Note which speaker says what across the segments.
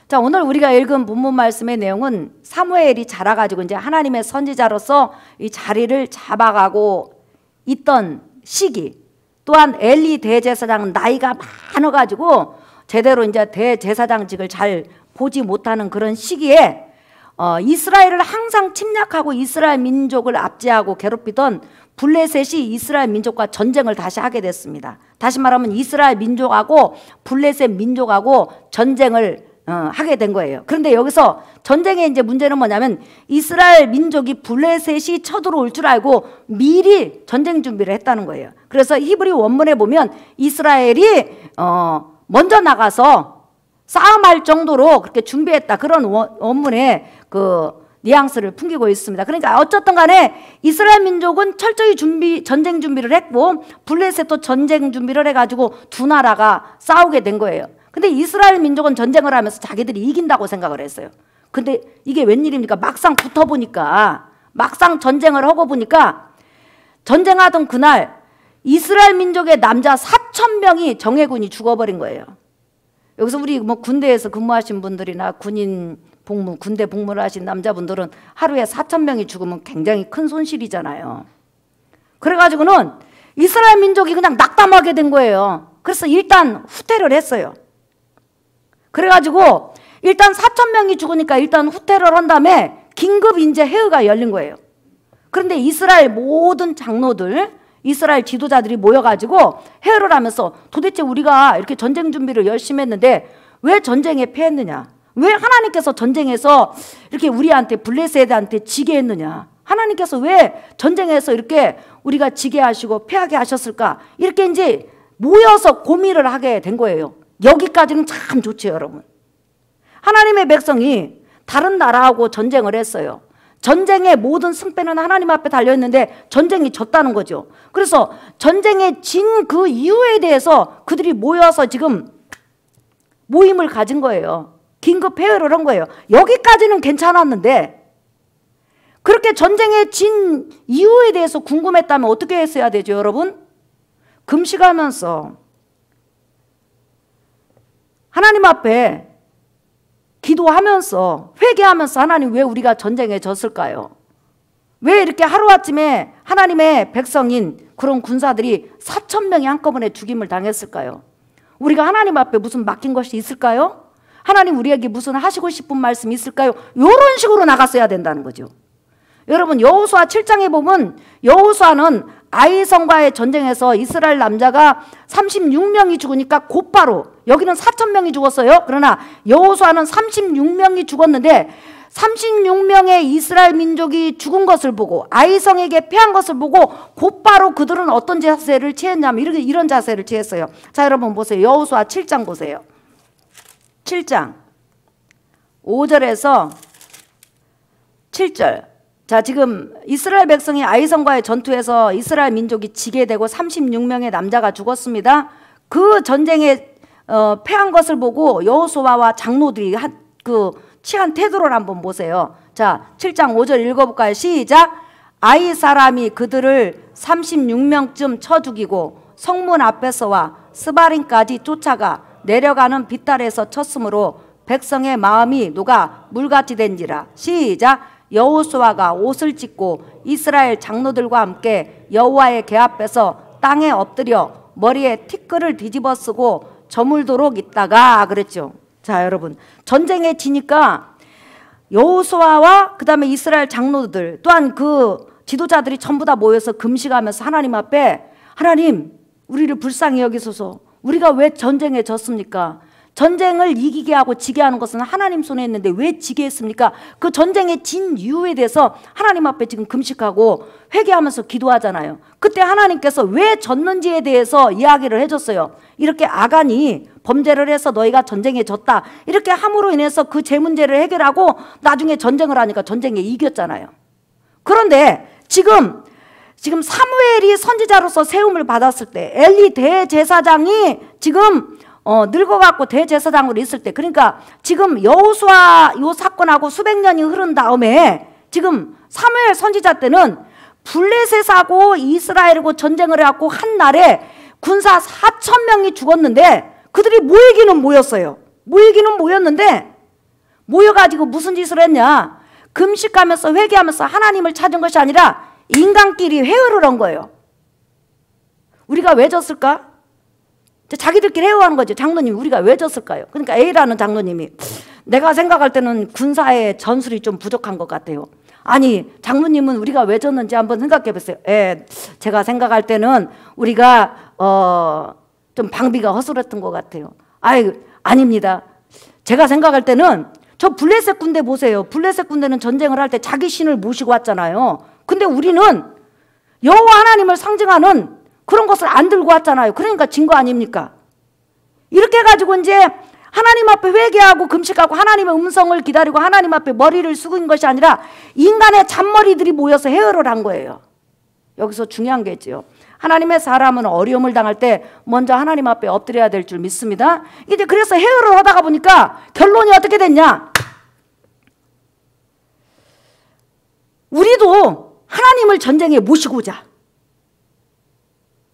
Speaker 1: 자, 오늘 우리가 읽은 본문 말씀의 내용은 사무엘이 자라가지고 이제 하나님의 선지자로서 이 자리를 잡아가고 있던 시기, 또한 엘리 대제사장은 나이가 많아가지고 제대로 이제 대제사장직을 잘 보지 못하는 그런 시기에 이스라엘을 항상 침략하고 이스라엘 민족을 압제하고 괴롭히던 블레셋이 이스라엘 민족과 전쟁을 다시 하게 됐습니다. 다시 말하면 이스라엘 민족하고 블레셋 민족하고 전쟁을 하게 된 거예요. 그런데 여기서 전쟁의 이제 문제는 뭐냐면 이스라엘 민족이 블레셋이 쳐들어올 줄 알고 미리 전쟁 준비를 했다는 거예요. 그래서 히브리 원문에 보면 이스라엘이 먼저 나가서 싸움할 정도로 그렇게 준비했다, 그런 원문에 그 뉘앙스를 풍기고 있습니다. 그러니까 어쨌든 간에 이스라엘 민족은 철저히 전쟁 준비를 했고 블레셋도 전쟁 준비를 해가지고 두 나라가 싸우게 된 거예요. 근데 이스라엘 민족은 전쟁을 하면서 자기들이 이긴다고 생각을 했어요. 근데 이게 웬일입니까? 막상 붙어보니까, 막상 전쟁을 하고 보니까 전쟁하던 그날 이스라엘 민족의 남자 4,000명이 정예군이 죽어버린 거예요. 여기서 우리 뭐 군대에서 근무하신 분들이나 군인 복무, 군대 복무를 하신 남자분들은 하루에 4,000명이 죽으면 굉장히 큰 손실이잖아요. 그래가지고는 이스라엘 민족이 그냥 낙담하게 된 거예요. 그래서 일단 후퇴를 했어요. 그래가지고 일단 4,000명이 죽으니까 일단 후퇴를 한 다음에 긴급 인재 회의가 열린 거예요. 그런데 이스라엘 모든 장로들, 이스라엘 지도자들이 모여가지고 회의를 하면서 도대체 우리가 이렇게 전쟁 준비를 열심히 했는데 왜 전쟁에 패했느냐? 왜 하나님께서 전쟁에서 이렇게 우리한테 블레셋한테 지게 했느냐? 하나님께서 왜 전쟁에서 이렇게 우리가 지게 하시고 패하게 하셨을까? 이렇게 이제 모여서 고민을 하게 된 거예요. 여기까지는 참 좋죠, 여러분. 하나님의 백성이 다른 나라하고 전쟁을 했어요. 전쟁의 모든 승패는 하나님 앞에 달려있는데 전쟁이 졌다는 거죠. 그래서 전쟁에 진 그 이유에 대해서 그들이 모여서 지금 모임을 가진 거예요. 긴급 회의를 한 거예요. 여기까지는 괜찮았는데 그렇게 전쟁에 진 이유에 대해서 궁금했다면 어떻게 했어야 되죠, 여러분? 금식하면서 하나님 앞에 기도하면서 회개하면서 하나님 왜 우리가 전쟁에 졌을까요? 왜 이렇게 하루아침에 하나님의 백성인 그런 군사들이 4,000명이 한꺼번에 죽임을 당했을까요? 우리가 하나님 앞에 무슨 맡긴 것이 있을까요? 하나님 우리에게 무슨 하시고 싶은 말씀이 있을까요? 이런 식으로 나갔어야 된다는 거죠. 여러분 여호수아 7장에 보면 여호수아는 아이성과의 전쟁에서 이스라엘 남자가 36명이 죽으니까 곧바로, 여기는 4,000명이 죽었어요. 그러나 여호수아는 36명이 죽었는데 36명의 이스라엘 민족이 죽은 것을 보고 아이성에게 패한 것을 보고 곧바로 그들은 어떤 자세를 취했냐면 이런 자세를 취했어요. 자, 여러분 보세요. 여호수아 7장 보세요. 7장 5절에서 7절. 자, 지금 이스라엘 백성이 아이성과의 전투에서 이스라엘 민족이 지게 되고 36명의 남자가 죽었습니다. 그 전쟁에 패한 것을 보고 여호수아와 장로들이 취한 태도를 한번 보세요. 자, 7장 5절 읽어볼까요? 시작. 아이 사람이 그들을 36명쯤 쳐 죽이고 성문 앞에서와 스바림까지 쫓아가 내려가는 빗달에서 쳤으므로 백성의 마음이 녹아 물같이 된지라. 시작. 여호수아가 옷을 찢고 이스라엘 장로들과 함께 여호와의 궤 앞에서 땅에 엎드려 머리에 티끌을 뒤집어 쓰고 저물도록 있다가 그랬죠. 자, 여러분 전쟁에 지니까 여호수아와 그 다음에 이스라엘 장로들 또한 그 지도자들이 전부 다 모여서 금식하면서 하나님 앞에, 하나님 우리를 불쌍히 여기소서. 우리가 왜 전쟁에 졌습니까? 전쟁을 이기게 하고 지게 하는 것은 하나님 손에 있는데 왜 지게 했습니까? 그 전쟁에 진 이유에 대해서 하나님 앞에 지금 금식하고 회개하면서 기도하잖아요. 그때 하나님께서 왜 졌는지에 대해서 이야기를 해줬어요. 이렇게 아간이 범죄를 해서 너희가 전쟁에 졌다, 이렇게 함으로 인해서 그 제 문제를 해결하고 나중에 전쟁을 하니까 전쟁에 이겼잖아요. 그런데 지금 사무엘이 선지자로서 세움을 받았을 때 엘리 대제사장이 지금 늙어갖고 대제사장으로 있을 때, 그러니까 지금 여호수아 요 사건하고 수백 년이 흐른 다음에 지금 사무엘 선지자 때는 블레셋하고 이스라엘하고 전쟁을 해갖고 한 날에 군사 4,000명이 죽었는데 그들이 모이기는 모였어요. 모이기는 모였는데 모여가지고 무슨 짓을 했냐? 금식하면서 회개하면서 하나님을 찾은 것이 아니라 인간끼리 회의를 한 거예요. 우리가 왜 졌을까? 자기들끼리 회의하는 거죠. 장로님, 우리가 왜 졌을까요? 그러니까 A라는 장로님이, 내가 생각할 때는 군사의 전술이 좀 부족한 것 같아요. 아니, 장로님은 우리가 왜 졌는지 한번 생각해 보세요. 제가 생각할 때는 우리가 좀 방비가 허술했던 것 같아요. 아닙니다. 제가 생각할 때는 저 블레셋 군대 보세요. 블레셋 군대는 전쟁을 할 때 자기 신을 모시고 왔잖아요. 근데 우리는 여호와 하나님을 상징하는 그런 것을 안 들고 왔잖아요. 그러니까 진 거 아닙니까? 이렇게 해가지고 이제 하나님 앞에 회개하고 금식하고 하나님의 음성을 기다리고 하나님 앞에 머리를 숙인 것이 아니라 인간의 잔머리들이 모여서 회의를 한 거예요. 여기서 중요한 게 있죠. 하나님의 사람은 어려움을 당할 때 먼저 하나님 앞에 엎드려야 될 줄 믿습니다. 이제 그래서 회의를 하다가 보니까 결론이 어떻게 됐냐? 우리도 하나님을 전쟁에 모시고자.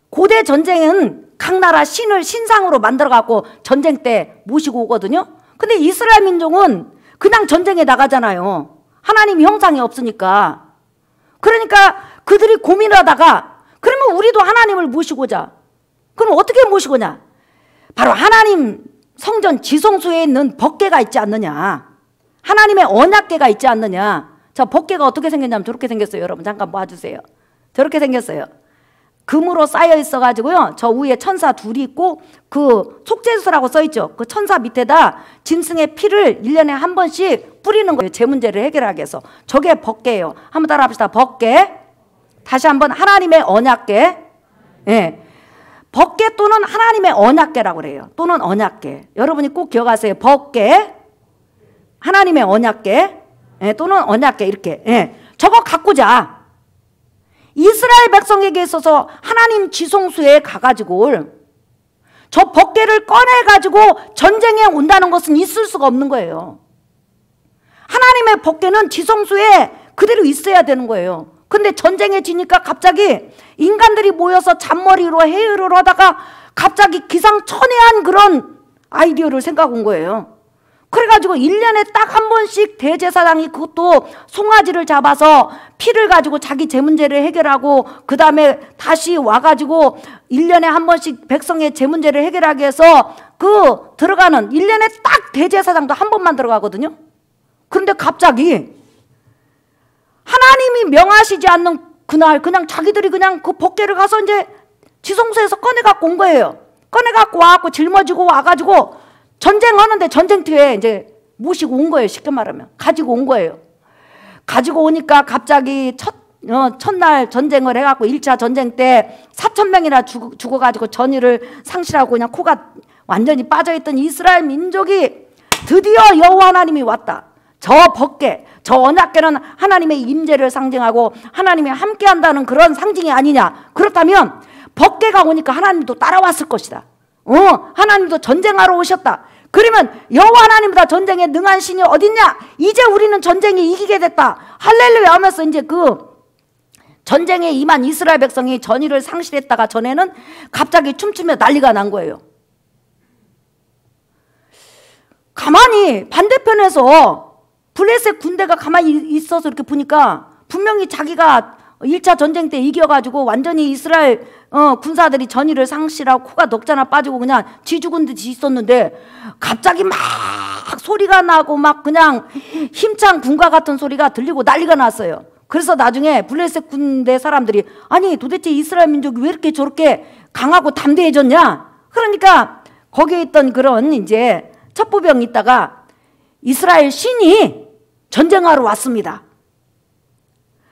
Speaker 1: 고대 전쟁은 각 나라 신을 신상으로 만들어갖고 전쟁 때 모시고 오거든요. 근데 이스라엘 민족은 그냥 전쟁에 나가잖아요. 하나님 형상이 없으니까. 그러니까 그들이 고민을 하다가 그러면 우리도 하나님을 모시고자. 그럼 어떻게 모시고냐? 바로 하나님 성전 지성소에 있는 법궤가 있지 않느냐. 하나님의 언약궤가 있지 않느냐. 자, 법궤가 어떻게 생겼냐면 저렇게 생겼어요. 여러분 잠깐 봐주세요. 저렇게 생겼어요. 금으로 쌓여 있어가지고요. 저 위에 천사 둘이 있고 그 속죄수라고 써있죠. 그 천사 밑에다 짐승의 피를 1년에 한 번씩 뿌리는 거예요. 제 문제를 해결하기 위해서. 저게 법궤예요. 한번 따라 합시다. 법궤. 다시 한번 하나님의 언약궤. 예. 법궤 또는 하나님의 언약궤라고 그래요. 또는 언약궤. 여러분이 꼭 기억하세요. 법궤, 하나님의 언약궤, 예, 또는 언약궤 이렇게. 예. 저거 갖고자. 이스라엘 백성에게 있어서 하나님 지성소에 가가지고 저 법궤를 꺼내가지고 전쟁에 온다는 것은 있을 수가 없는 거예요. 하나님의 법궤는 지성소에 그대로 있어야 되는 거예요. 근데 전쟁에 지니까 갑자기 인간들이 모여서 잔머리로 회의를 하다가 갑자기 기상천외한 그런 아이디어를 생각한 거예요. 그래가지고 1년에 딱 한 번씩 대제사장이 그것도 송아지를 잡아서 피를 가지고 자기 제 문제를 해결하고 그 다음에 다시 와가지고 1년에 한 번씩 백성의 제 문제를 해결하기 위해서 그 들어가는 1년에 딱 대제사장도 한 번만 들어가거든요. 그런데 갑자기 하나님이 명하시지 않는 그날 그냥 자기들이 그냥 그 법궤를 가서 이제 지성소에서 꺼내갖고 온 거예요. 꺼내갖고 와갖고 짊어지고 와가지고 전쟁하는데 전쟁터에 이제 모시고 온 거예요. 쉽게 말하면 가지고 온 거예요. 가지고 오니까 갑자기 첫날 전쟁을 해갖고 1차 전쟁 때 4,000명이나 죽어가지고 전의를 상실하고 그냥 코가 완전히 빠져있던 이스라엘 민족이 드디어 여호와 하나님이 왔다. 저 법궤, 저 언약궤는 하나님의 임재를 상징하고 하나님이 함께한다는 그런 상징이 아니냐. 그렇다면 법궤가 오니까 하나님도 따라왔을 것이다. 하나님도 전쟁하러 오셨다. 그러면 여호와 하나님보다 전쟁에 능한 신이 어딨냐? 이제 우리는 전쟁에 이기게 됐다. 할렐루야 하면서 이제 그 전쟁에 임한 이스라엘 백성이 전의를 상실했다가 전에는 갑자기 춤추며 난리가 난 거예요. 가만히 반대편에서 블레셋 군대가 가만히 있어서 이렇게 보니까 분명히 자기가 1차 전쟁 때 이겨가지고 완전히 이스라엘 군사들이 전의를 상실하고 코가 넉자나 빠지고 그냥 쥐 죽은 듯이 있었는데 갑자기 막 소리가 나고 막 그냥 힘찬 군과 같은 소리가 들리고 난리가 났어요. 그래서 나중에 블레셋 군대 사람들이 아니 도대체 이스라엘 민족이 왜 이렇게 저렇게 강하고 담대해졌냐? 그러니까 거기에 있던 그런 이제 첩보병이 있다가 이스라엘 신이 전쟁하러 왔습니다.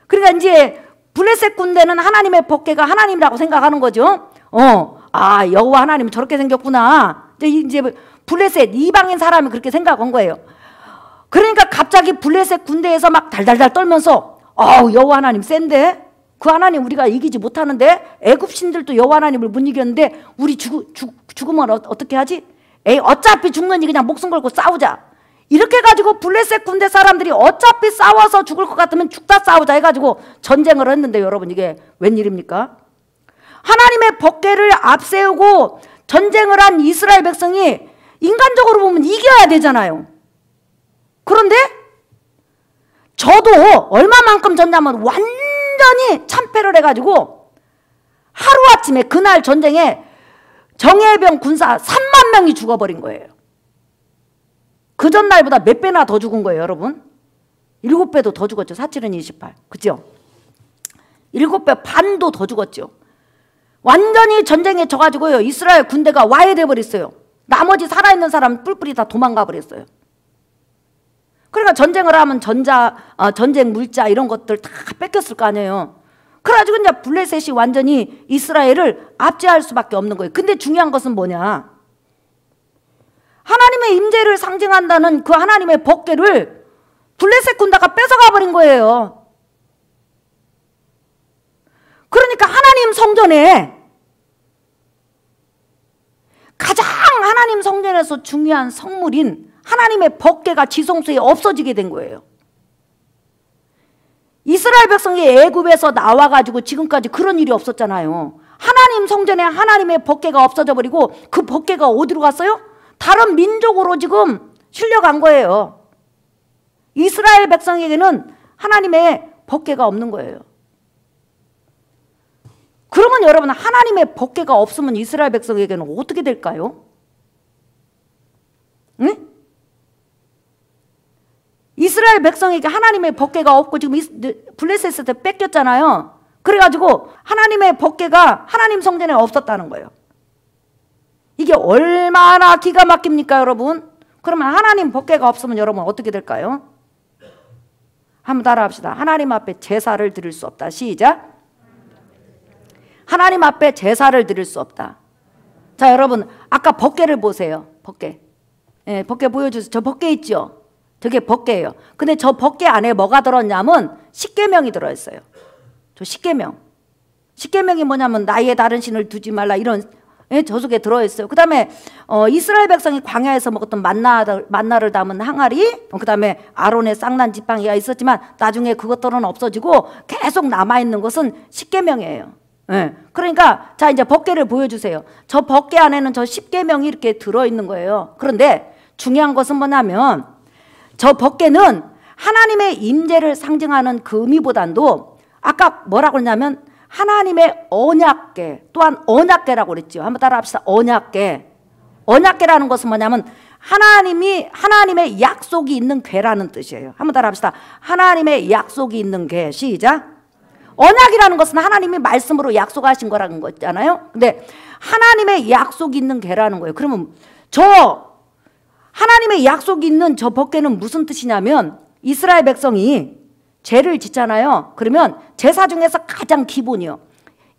Speaker 1: 그러니까 이제 블레셋 군대는 하나님의 법궤가 하나님이라고 생각하는 거죠. 여호와 하나님 저렇게 생겼구나. 이제 블레셋 이방인 사람이 그렇게 생각한 거예요. 그러니까 갑자기 블레셋 군대에서 막 달달달 떨면서 여호와 하나님 센데 그 하나님 우리가 이기지 못하는데 애굽 신들도 여호와 하나님을 못 이겼는데 우리 죽으면 어떻게 하지? 어차피 죽느니 그냥 목숨 걸고 싸우자. 이렇게 해가지고 블레셋 군대 사람들이 어차피 싸워서 죽을 것 같으면 죽다 싸우자 해가지고 전쟁을 했는데 여러분 이게 웬일입니까? 하나님의 법궤를 앞세우고 전쟁을 한 이스라엘 백성이 인간적으로 보면 이겨야 되잖아요. 그런데 저도 얼마만큼 졌냐면 완전히 참패를 해가지고 하루아침에 그날 전쟁에 정예병 군사 3만 명이 죽어버린 거예요. 그 전날보다 몇 배나 더 죽은 거예요, 여러분. 7배도 더 죽었죠. 4, 7은 28. 그죠? 7배 반도 더 죽었죠. 완전히 전쟁에 져가지고요, 이스라엘 군대가 와해돼 버렸어요. 나머지 살아있는 사람 뿔뿔이 다 도망가 버렸어요. 그러니까 전쟁을 하면 전쟁 물자 이런 것들 다 뺏겼을 거 아니에요. 그래가지고 이제 블레셋이 완전히 이스라엘을 압제할 수밖에 없는 거예요. 근데 중요한 것은 뭐냐? 하나님의 임재를 상징한다는 그 하나님의 법궤를 블레셋 군대가 뺏어가 버린 거예요. 그러니까 하나님 성전에 가장 하나님 성전에서 중요한 성물인 하나님의 법궤가 지성소에 없어지게 된 거예요. 이스라엘 백성이 애굽에서 나와가지고 지금까지 그런 일이 없었잖아요. 하나님 성전에 하나님의 법궤가 없어져 버리고 그 법궤가 어디로 갔어요? 다른 민족으로 지금 실려간 거예요. 이스라엘 백성에게는 하나님의 법궤가 없는 거예요. 그러면 여러분, 하나님의 법궤가 없으면 이스라엘 백성에게는 어떻게 될까요? 응? 이스라엘 백성에게 하나님의 법궤가 없고 지금 블레셋한테 뺏겼잖아요. 그래가지고 하나님의 법궤가 하나님 성전에 없었다는 거예요. 이게 얼마나 기가 막힙니까, 여러분? 그러면 하나님 법궤가 없으면 여러분 어떻게 될까요? 한번 따라합시다. 하나님 앞에 제사를 드릴 수 없다. 시작. 하나님 앞에 제사를 드릴 수 없다. 자, 여러분, 아까 법궤를 보세요. 법궤. 예, 법궤 보여주세요. 저 법궤 있죠? 저게 법궤예요. 근데 저 법궤 안에 뭐가 들었냐면 십계명이 들어있어요. 저 십계명. 십계명이 뭐냐면 나의 다른 신을 두지 말라, 이런, 예, 저 속에 들어있어요. 그 다음에 이스라엘 백성이 광야에서 먹었던 만나를 담은 항아리, 그 다음에 아론의 쌍난 지팡이가 있었지만 나중에 그것들은 없어지고 계속 남아있는 것은 십계명이에요. 예. 그러니까 자, 이제 법궤를 보여주세요. 저 법궤 안에는 저 십계명이 이렇게 들어있는 거예요. 그런데 중요한 것은 뭐냐면 저 법궤는 하나님의 임재를 상징하는 그 의미보단도 아까 뭐라고 했냐면 하나님의 언약궤, 또한 언약궤라고 그랬죠. 한번 따라합시다. 언약궤. 언약궤라는 것은 뭐냐면 하나님의 약속이 있는 궤라는 뜻이에요. 한번 따라합시다. 하나님의 약속이 있는 궤. 시작. 언약이라는 것은 하나님이 말씀으로 약속하신 거라는 거잖아요. 근데 하나님의 약속이 있는 궤라는 거예요. 그러면 저 하나님의 약속이 있는 저 법궤는 무슨 뜻이냐면 이스라엘 백성이 죄를 짓잖아요. 그러면 제사 중에서 가장 기본이요.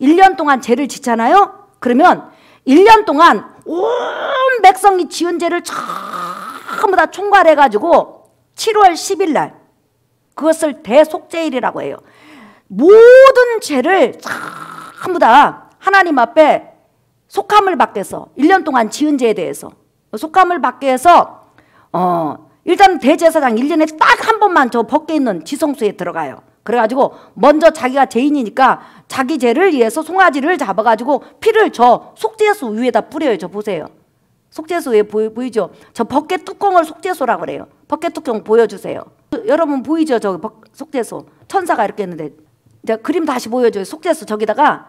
Speaker 1: 1년 동안 죄를 짓잖아요. 그러면 1년 동안 온 백성이 지은 죄를 전부 다 총괄해가지고 7월 10일 날 그것을 대속죄일이라고 해요. 모든 죄를 전부 다 하나님 앞에 속함을 받게 해서 1년 동안 지은 죄에 대해서 속함을 받게 해서 일단 대제사장 1년에 딱 한 번만 저 법궤 있는 지성소에 들어가요. 그래가지고 먼저 자기가 죄인이니까 자기 죄를 위해서 송아지를 잡아가지고 피를 저 속죄소 위에다 뿌려요. 저 보세요. 속죄소 위에 보이죠? 저 법궤 뚜껑을 속죄소라고 그래요. 법궤 뚜껑 보여주세요. 여러분 보이죠? 저 속죄소 천사가 이렇게 했는데 이제 그림 다시 보여줘요. 속죄소 저기다가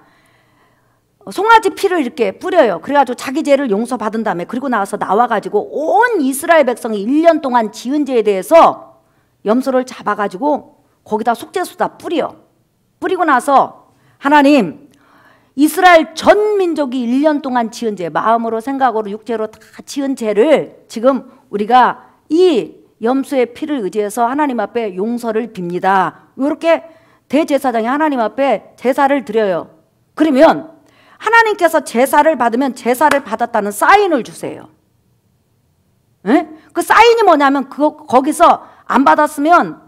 Speaker 1: 송아지 피를 이렇게 뿌려요. 그래가지고 자기 죄를 용서받은 다음에 그리고 나와가지고 온 이스라엘 백성이 1년 동안 지은 죄에 대해서 염소를 잡아가지고 거기다 속죄소다 뿌리고 나서 하나님, 이스라엘 전 민족이 1년 동안 지은 죄, 마음으로 생각으로 육체로 다 지은 죄를 지금 우리가 이 염소의 피를 의지해서 하나님 앞에 용서를 빕니다. 이렇게 대제사장이 하나님 앞에 제사를 드려요. 그러면 하나님께서 제사를 받으면 제사를 받았다는 사인을 주세요. 에? 그 사인이 뭐냐면 거기서 안 받았으면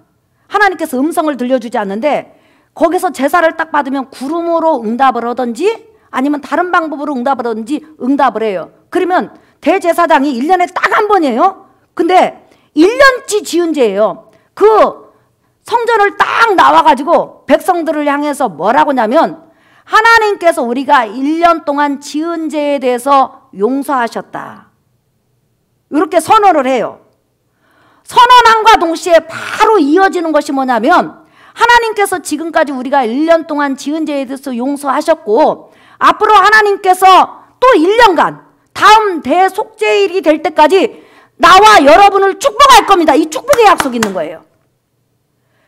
Speaker 1: 하나님께서 음성을 들려주지 않는데 거기서 제사를 딱 받으면 구름으로 응답을 하든지 아니면 다른 방법으로 응답을 하든지 응답을 해요. 그러면 대제사장이 1년에 딱 한 번이에요. 근데 1년치 지은 죄예요. 그 성전을 딱 나와가지고 백성들을 향해서 뭐라고 하냐면 하나님께서 우리가 1년 동안 지은 죄에 대해서 용서하셨다. 이렇게 선언을 해요. 선언함과 동시에 바로 이어지는 것이 뭐냐면 하나님께서 지금까지 우리가 1년 동안 지은 죄에 대해서 용서하셨고 앞으로 하나님께서 또 1년간 다음 대속죄일이 될 때까지 나와 여러분을 축복할 겁니다. 이 축복의 약속이 있는 거예요.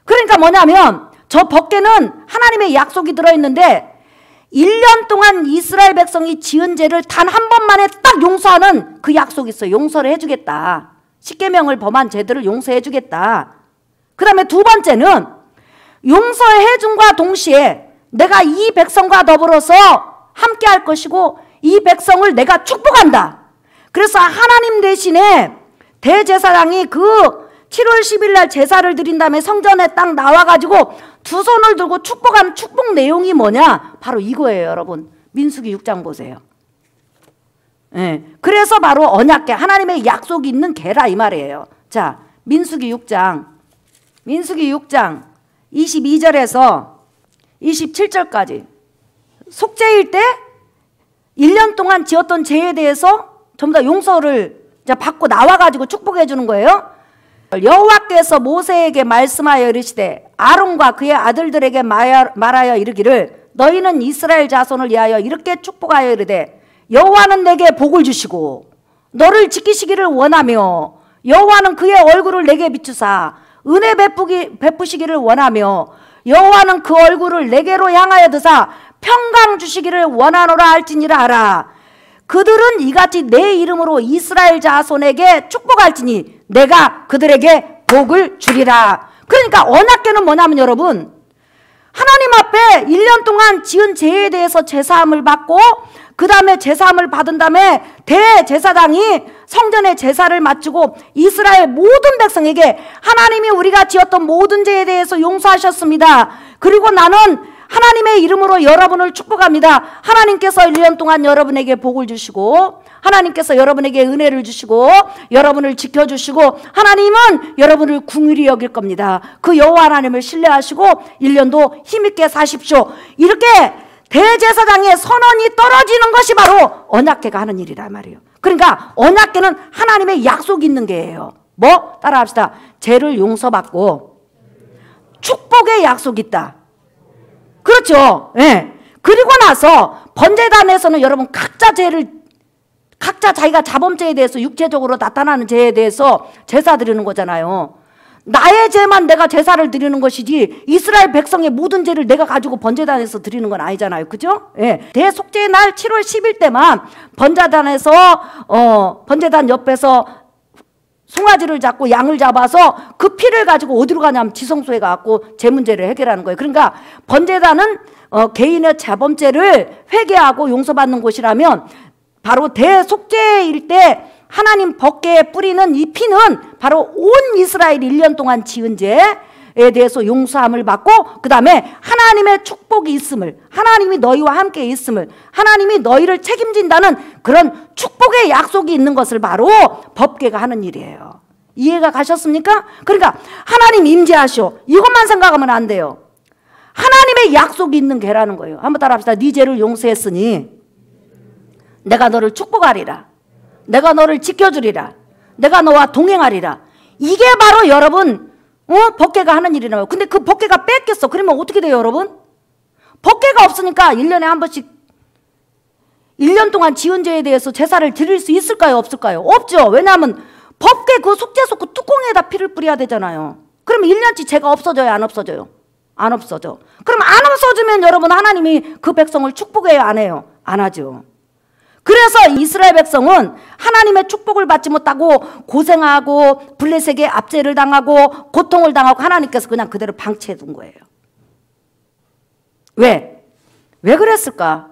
Speaker 1: 그러니까 뭐냐면 저 법궤는 하나님의 약속이 들어있는데 1년 동안 이스라엘 백성이 지은 죄를 단 한 번만에 딱 용서하는 그 약속이 있어요. 용서를 해주겠다. 십계명을 범한 죄들을 용서해 주겠다. 그 다음에 두 번째는 용서해 준과 동시에 내가 이 백성과 더불어서 함께 할 것이고 이 백성을 내가 축복한다. 그래서 하나님 대신에 대제사장이 그 7월 10일 날 제사를 드린 다음에 성전에 딱 나와가지고 두 손을 들고 축복하는 축복 내용이 뭐냐? 바로 이거예요, 여러분. 민수기 6장 보세요. 예, 그래서 바로 언약궤, 하나님의 약속이 있는 궤라 이 말이에요. 자, 민수기 6장 22절에서 27절까지 속죄일 때 1년 동안 지었던 죄에 대해서 전부 다 용서를 받고 나와가지고 축복해 주는 거예요. 여호와께서 모세에게 말씀하여 이르시되 아론과 그의 아들들에게 말하여 이르기를 너희는 이스라엘 자손을 위하여 이렇게 축복하여 이르되 여호와는 내게 복을 주시고 너를 지키시기를 원하며 여호와는 그의 얼굴을 내게 비추사 은혜 베푸시기를 원하며 여호와는 그 얼굴을 내게로 향하여 드사 평강 주시기를 원하노라 할지니라 하라. 그들은 이같이 내 이름으로 이스라엘 자손에게 축복할지니 내가 그들에게 복을 주리라. 그러니까 언약궤는 뭐냐면 여러분 하나님 앞에 1년 동안 지은 죄에 대해서 제사함을 받고 그 다음에 제사함을 받은 다음에 대제사장이 성전에 제사를 마치고 이스라엘 모든 백성에게 하나님이 우리가 지었던 모든 죄에 대해서 용서하셨습니다. 그리고 나는 하나님의 이름으로 여러분을 축복합니다. 하나님께서 1년 동안 여러분에게 복을 주시고 하나님께서 여러분에게 은혜를 주시고 여러분을 지켜주시고 하나님은 여러분을 긍휼히 여길 겁니다. 그 여호와 하나님을 신뢰하시고 1년도 힘있게 사십시오. 이렇게 대제사장의 선언이 떨어지는 것이 바로 언약궤가 하는 일이란 말이에요. 그러니까 언약궤는 하나님의 약속이 있는 게예요. 뭐? 따라합시다. 죄를 용서받고 축복의 약속이 있다. 그렇죠. 예. 그리고 나서 번제단에서는 여러분 각자 자기가 자범죄에 대해서 육체적으로 나타나는 죄에 대해서 제사 드리는 거잖아요. 나의 죄만 내가 제사를 드리는 것이지 이스라엘 백성의 모든 죄를 내가 가지고 번제단에서 드리는 건 아니잖아요. 그죠? 예. 대속죄의 날 7월 10일 때만 번제단 옆에서 송아지를 잡고 양을 잡아서 그 피를 가지고 어디로 가냐면 지성소에 가고 죄 문제를 해결하는 거예요. 그러니까 번제단은 개인의 자범죄를 회개하고 용서받는 곳이라면 바로 대속죄일 때 하나님 법궤에 뿌리는 이 피는 바로 온 이스라엘 1년 동안 지은 죄에 대해서 용서함을 받고 그 다음에 하나님의 축복이 있음을, 하나님이 너희와 함께 있음을, 하나님이 너희를 책임진다는 그런 축복의 약속이 있는 것을 바로 법궤가 하는 일이에요. 이해가 가셨습니까? 그러니까 하나님 임재하시오 이것만 생각하면 안 돼요. 하나님의 약속이 있는 궤라는 거예요. 한번 따라합시다. 네 죄를 용서했으니 내가 너를 축복하리라. 내가 너를 지켜주리라. 내가 너와 동행하리라. 이게 바로 여러분 법궤가 하는 일이라고요. 근데 그 법궤가 뺏겼어. 그러면 어떻게 돼요 여러분? 법궤가 없으니까 1년에 한 번씩 1년 동안 지은 죄에 대해서 제사를 드릴 수 있을까요? 없을까요? 없죠. 왜냐하면 법궤 그 속죄소 그 뚜껑에다 피를 뿌려야 되잖아요. 그러면 1년치 죄가 없어져요? 안 없어져요? 안 없어져. 그럼 안 없어지면 여러분 하나님이 그 백성을 축복해요? 안 해요? 안 하죠. 그래서 이스라엘 백성은 하나님의 축복을 받지 못하고 고생하고 블레셋에게 압제를 당하고 고통을 당하고 하나님께서 그냥 그대로 방치해 둔 거예요. 왜? 왜 그랬을까?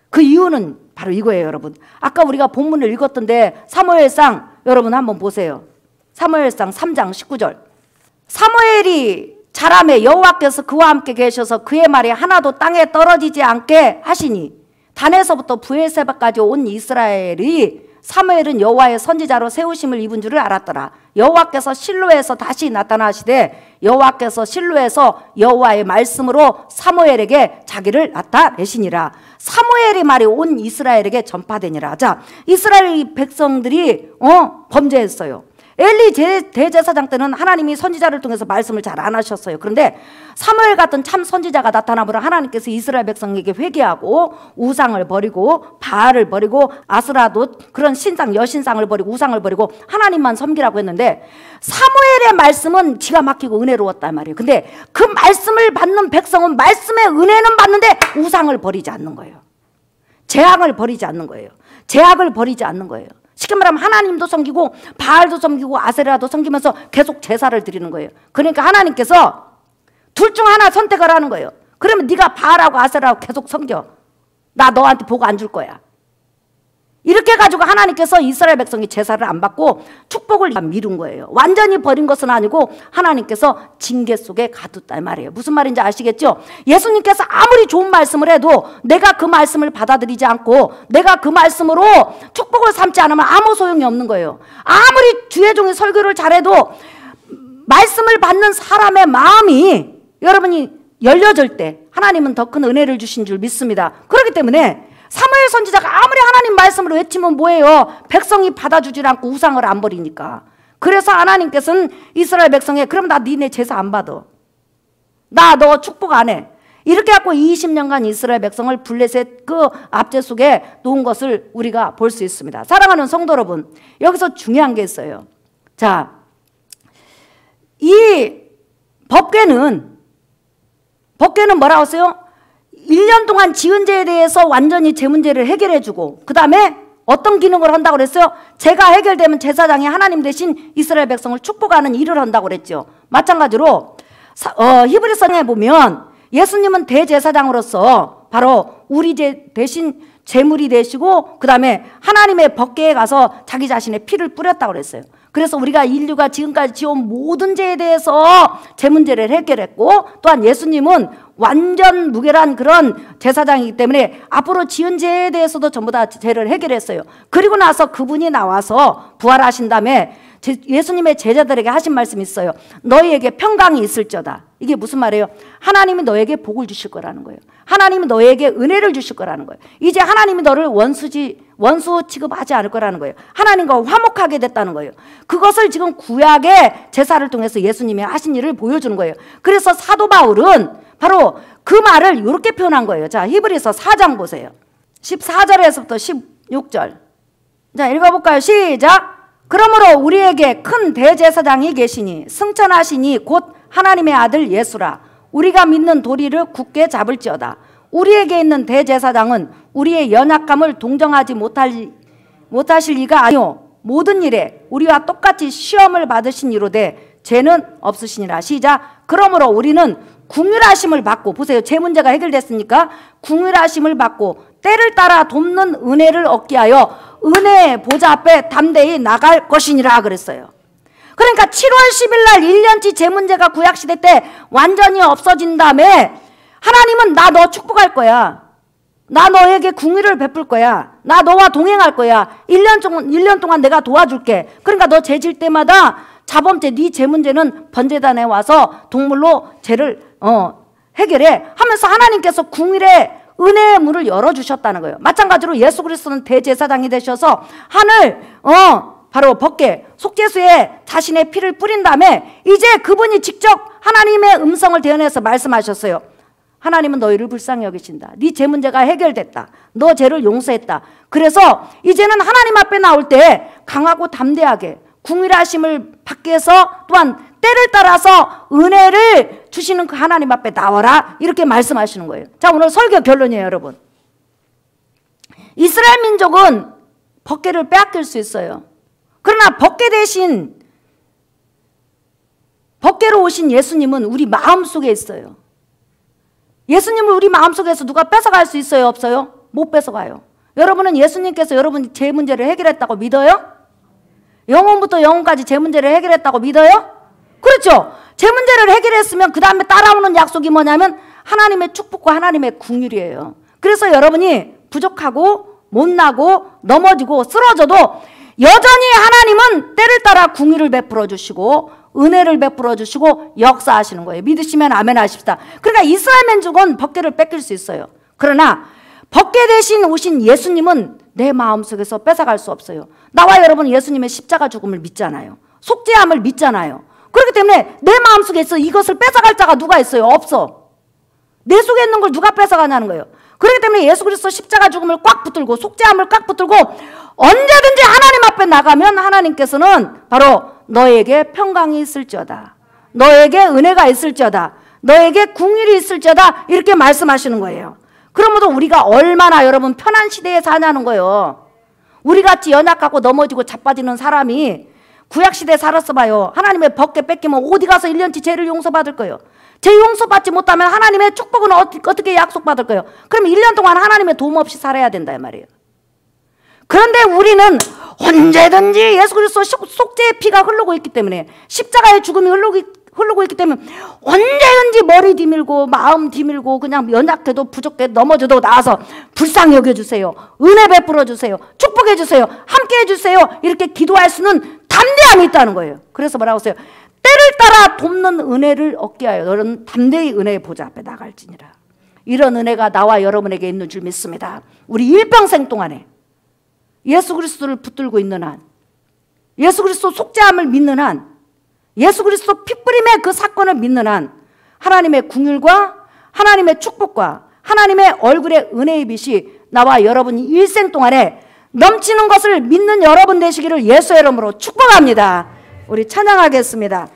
Speaker 1: 그 이유는 바로 이거예요 여러분. 아까 우리가 본문을 읽었던데 사무엘상 여러분 한번 보세요. 사무엘상 3장 19절. 사무엘이 자라매 여호와께서 그와 함께 계셔서 그의 말이 하나도 땅에 떨어지지 않게 하시니 단에서부터 브에세바까지 온 이스라엘이 사무엘은 여호와의 선지자로 세우심을 입은 줄을 알았더라. 여호와께서 실로에서 다시 나타나시되 여호와께서 실로에서 여호와의 말씀으로 사무엘에게 자기를 나타내시니라. 사무엘의 말이 온 이스라엘에게 전파되니라. 자, 이스라엘 백성들이 범죄했어요. 엘리 대제사장 때는 하나님이 선지자를 통해서 말씀을 잘 안 하셨어요. 그런데 사무엘 같은 참 선지자가 나타나므로 하나님께서 이스라엘 백성에게 회개하고 우상을 버리고 바알을 버리고 아스라돗 그런 신상 여신상을 버리고 우상을 버리고 하나님만 섬기라고 했는데 사무엘의 말씀은 기가 막히고 은혜로웠단 말이에요. 근데 그 말씀을 받는 백성은 말씀의 은혜는 받는데 우상을 버리지 않는 거예요. 재앙을 버리지 않는 거예요. 제약을 버리지 않는 거예요. 쉽게 말하면 하나님도 섬기고 바알도 섬기고 아세라도 섬기면서 계속 제사를 드리는 거예요. 그러니까 하나님께서 둘 중 하나 선택을 하는 거예요. 그러면 네가 바알하고 아세라하고 계속 섬겨. 나 너한테 복 안 줄 거야. 이렇게 해가지고 하나님께서 이스라엘 백성이 제사를 안 받고 축복을 미룬 거예요. 완전히 버린 것은 아니고 하나님께서 징계 속에 가뒀다 말이에요. 무슨 말인지 아시겠죠? 예수님께서 아무리 좋은 말씀을 해도 내가 그 말씀을 받아들이지 않고 내가 그 말씀으로 축복을 삼지 않으면 아무 소용이 없는 거예요. 아무리 주의 종이 설교를 잘해도 말씀을 받는 사람의 마음이 여러분이 열려질 때 하나님은 더 큰 은혜를 주신 줄 믿습니다. 그렇기 때문에 사무엘 선지자가 아무리 하나님 말씀을 외치면 뭐예요? 백성이 받아주질 않고 우상을 안 버리니까. 그래서 하나님께서는 이스라엘 백성에 그럼 나 니네 제사 안 받아. 나 너 축복 안 해. 이렇게 갖고 20년간 이스라엘 백성을 블레셋 그 압제 속에 놓은 것을 우리가 볼 수 있습니다. 사랑하는 성도 여러분, 여기서 중요한 게 있어요. 자, 이 법궤는 뭐라고 했어요? 1년 동안 지은 죄에 대해서 완전히 제 문제를 해결해 주고 그 다음에 어떤 기능을 한다고 그랬어요? 죄가 해결되면 제사장이 하나님 대신 이스라엘 백성을 축복하는 일을 한다고 그랬죠. 마찬가지로 히브리서에 보면 예수님은 대제사장으로서 바로 우리 죄 대신 제물이 되시고 그 다음에 하나님의 법궤에 가서 자기 자신의 피를 뿌렸다고 그랬어요. 그래서 우리가 인류가 지금까지 지어온 모든 죄에 대해서 제 문제를 해결했고 또한 예수님은 완전 무결한 그런 제사장이기 때문에 앞으로 지은 죄에 대해서도 전부 다 죄를 해결했어요. 그리고 나서 그분이 나와서 부활하신 다음에 예수님의 제자들에게 하신 말씀이 있어요. 너희에게 평강이 있을저다. 이게 무슨 말이에요? 하나님이 너에게 복을 주실 거라는 거예요. 하나님이 너에게 은혜를 주실 거라는 거예요. 이제 하나님이 너를 원수 취급하지 않을 거라는 거예요. 하나님과 화목하게 됐다는 거예요. 그것을 지금 구약의 제사를 통해서 예수님이 하신 일을 보여주는 거예요. 그래서 사도 바울은 바로 그 말을 이렇게 표현한 거예요. 자, 히브리서 4장 보세요. 14절에서부터 16절. 자, 읽어볼까요? 시작. 그러므로 우리에게 큰 대제사장이 계시니 승천하시니 곧 하나님의 아들 예수라. 우리가 믿는 도리를 굳게 잡을지어다. 우리에게 있는 대제사장은 우리의 연약함을 동정하지 못하실 리가 아니오. 모든 일에 우리와 똑같이 시험을 받으신 이로되 죄는 없으시니라. 시작. 그러므로 우리는 궁휼하심을 받고, 보세요, 제 문제가 해결됐으니까 궁휼하심을 받고 때를 따라 돕는 은혜를 얻게 하여 은혜의 보좌 앞에 담대히 나갈 것이니라 그랬어요. 그러니까 7월 10일 날 1년치 제 문제가 구약시대 때 완전히 없어진 다음에 하나님은 나 너 축복할 거야. 나 너에게 궁휼을 베풀 거야. 나 너와 동행할 거야. 1년 동안 내가 도와줄게. 그러니까 너 죄질 때마다 자범죄, 네 죄 문제는 번제단에 와서 동물로 죄를 해결해 하면서 하나님께서 궁휼의 은혜의 문을 열어주셨다는 거예요. 마찬가지로 예수 그리스도는 대제사장이 되셔서 하늘 바로 법궤 속죄수에 자신의 피를 뿌린 다음에 이제 그분이 직접 하나님의 음성을 대언해서 말씀하셨어요. 하나님은 너희를 불쌍히 여기신다. 네 죄 문제가 해결됐다. 너 죄를 용서했다. 그래서 이제는 하나님 앞에 나올 때 강하고 담대하게 궁휼하심을 받기 위해서 또한 때를 따라서 은혜를 주시는 그 하나님 앞에 나와라. 이렇게 말씀하시는 거예요. 자, 오늘 설교 결론이에요, 여러분. 이스라엘 민족은 법궤를 빼앗길 수 있어요. 그러나 법궤 대신 법궤로 오신 예수님은 우리 마음속에 있어요. 예수님을 우리 마음속에서 누가 뺏어갈 수 있어요, 없어요? 못 뺏어가요. 여러분은 예수님께서 여러분 제 문제를 해결했다고 믿어요? 영혼부터 영혼까지 제 문제를 해결했다고 믿어요? 그렇죠. 제 문제를 해결했으면 그 다음에 따라오는 약속이 뭐냐면 하나님의 축복과 하나님의 궁휼이에요. 그래서 여러분이 부족하고 못나고 넘어지고 쓰러져도 여전히 하나님은 때를 따라 궁의를 베풀어 주시고 은혜를 베풀어 주시고 역사하시는 거예요. 믿으시면 아멘 하십시다. 그러니까 이스라엘 민족은 법궤를 뺏길 수 있어요. 그러나 법궤 대신 오신 예수님은 내 마음속에서 뺏어갈 수 없어요. 나와 여러분은 예수님의 십자가 죽음을 믿잖아요. 속죄함을 믿잖아요. 그렇기 때문에 내 마음속에서 이것을 뺏어갈 자가 누가 있어요? 없어. 내 속에 있는 걸 누가 뺏어가냐는 거예요. 그렇기 때문에 예수 그리스도 십자가 죽음을 꽉 붙들고 속죄함을 꽉 붙들고 언제든지 하나님 앞에 나가면 하나님께서는 바로 너에게 평강이 있을지어다, 너에게 은혜가 있을지어다, 너에게 궁일이 있을지어다 이렇게 말씀하시는 거예요. 그러므로 우리가 얼마나 여러분 편한 시대에 사냐는 거예요. 우리같이 연약하고 넘어지고 자빠지는 사람이 구약시대에 살았어 봐요. 하나님의 법궤 뺏기면 어디 가서 1년치 죄를 용서받을 거예요. 죄 용서받지 못하면 하나님의 축복은 어떻게 약속받을 거예요? 그럼 1년 동안 하나님의 도움 없이 살아야 된다 이 말이에요. 그런데 우리는 언제든지 예수 그리스도 속죄의 피가 흐르고 있기 때문에, 십자가의 죽음이 흐르고 있기 때문에 언제든지 머리 디밀고 마음 디밀고 그냥 연약해도 부족해도 넘어져도 나와서 불쌍히 여겨주세요, 은혜 베풀어 주세요, 축복해 주세요, 함께 해주세요 이렇게 기도할 수는 담대함이 있다는 거예요. 그래서 뭐라고 했어요? 때를 따라 돕는 은혜를 얻게 하여 너는 담대히 은혜의 보좌 앞에 나갈지니라. 이런 은혜가 나와 여러분에게 있는 줄 믿습니다. 우리 일평생 동안에 예수 그리스도를 붙들고 있는 한, 예수 그리스도 속죄함을 믿는 한, 예수 그리스도 핏부림의 그 사건을 믿는 한 하나님의 궁율과 하나님의 축복과 하나님의 얼굴의 은혜의 빛이 나와 여러분이 일생 동안에 넘치는 것을 믿는 여러분 되시기를 예수의 이름으로 축복합니다. 우리 찬양하겠습니다.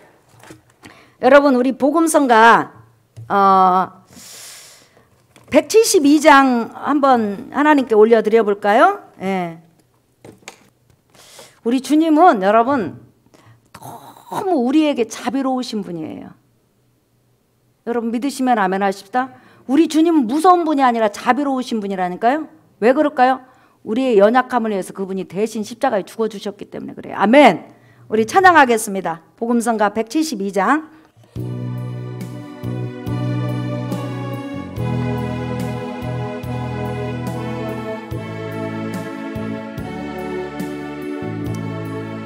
Speaker 1: 여러분 우리 복음성가 172장 한번 하나님께 올려드려 볼까요? 예. 우리 주님은 여러분 너무 우리에게 자비로우신 분이에요. 여러분 믿으시면 아멘 하십시다. 우리 주님은 무서운 분이 아니라 자비로우신 분이라니까요. 왜 그럴까요? 우리의 연약함을 위해서 그분이 대신 십자가에 죽어주셨기 때문에 그래요. 아멘. 우리 찬양하겠습니다. 복음성가 172장.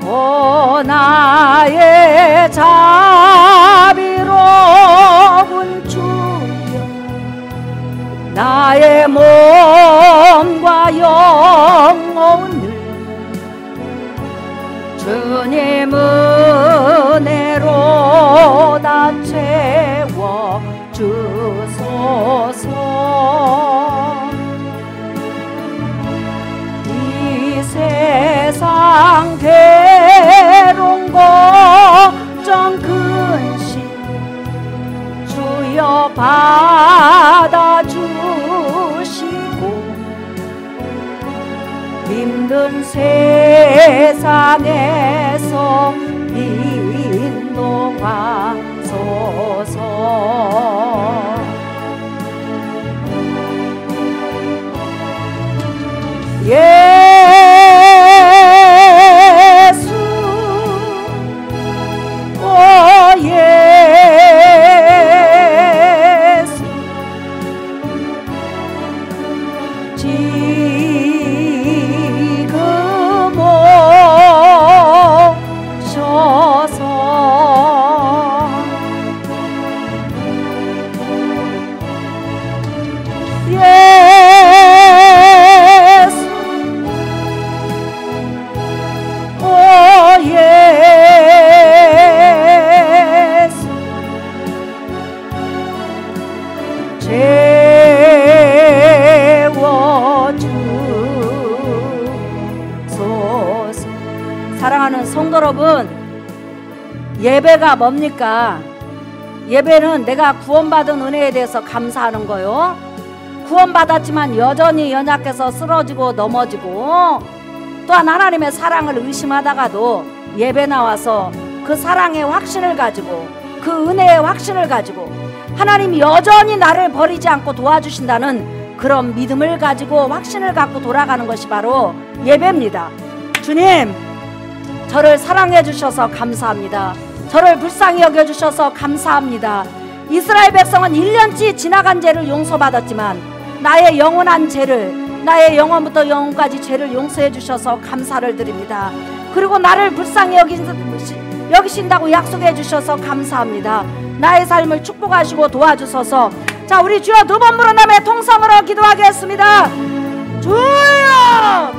Speaker 1: 오 나의 자비로운 주여, 나의 몸과 영혼을 주님 은혜로 다 채워 주소서. 이 세상 괴로운 걱정 근심 주여 받아주시고, 힘든 세상에서 인도하소서. 예수, 오 예수, 지금 오셔서 사랑하는 성도 여러분, 예배가 뭡니까? 예배는 내가 구원받은 은혜에 대해서 감사하는 거요. 구원받았지만 여전히 연약해서 쓰러지고 넘어지고, 또한 하나님의 사랑을 의심하다가도 예배 나와서 그 사랑의 확신을 가지고, 그 은혜의 확신을 가지고 하나님이 여전히 나를 버리지 않고 도와주신다는 그런 믿음을 가지고 확신을 갖고 돌아가는 것이 바로 예배입니다. 주님, 저를 사랑해 주셔서 감사합니다. 저를 불쌍히 여겨 주셔서 감사합니다. 이스라엘 백성은 1년치 지나간 죄를 용서받았지만 나의 영원한 죄를, 나의 영원부터 영원까지 죄를 용서해 주셔서 감사를 드립니다. 그리고 나를 불쌍히 여기신다고 약속해 주셔서 감사합니다. 나의 삶을 축복하시고 도와주소서. 자, 우리 주여 두 번 부른 다음에 통성으로 기도하겠습니다. 주여